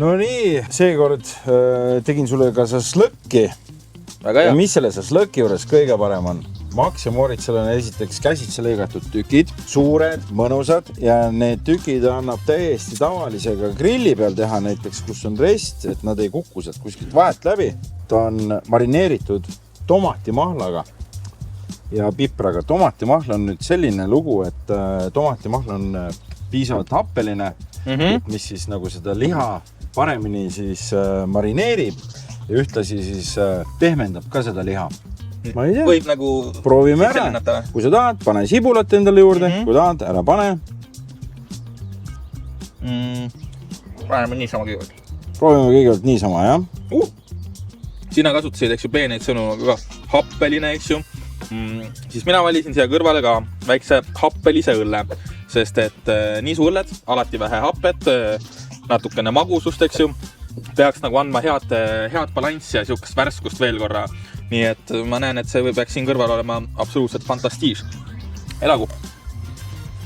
No nii, seekord tegin sulle ka šašlõkki. Väga hea. Ja mis selle šašlõkki juures kõige parem on? Max ja Moritsal on esiteks käsitse lõigatud tükid, suured, mõnusad ja need tükid annab täiesti tavalisega grilli peal teha näiteks, kus on rest, et nad ei kuku sealt kuskilt vahet läbi. Ta on marineeritud tomatimahlaga ja pipraga. Tomatimahl on nüüd selline lugu, et tomatimahl on piisavalt happeline, mis siis nagu seda liha paremini siis marineerib ja ühtlasi siis pehmendab ka seda liha. Ma ei tea. Võib nagu proovime ära. Kui sa tahad, pane sibulat endale juurde. Kui tahad, ära pane. Paneme niisama kõigepealt. Proovime kõigepealt niisama, jah? Sina kasutasid, eks ju, peeneid sõnu ka happeline, eks ju. Siis mina valisin siia kõrvale ka väikse happelise õlle, sest et niisu õlled, alati vähe hapet, natukene magusust, eks ju, peaks nagu andma head balanssi ja siukest värskust veel korra. Nii et ma näen, et see peaks siin kõrval olema absoluutselt fantastiis. Elagu!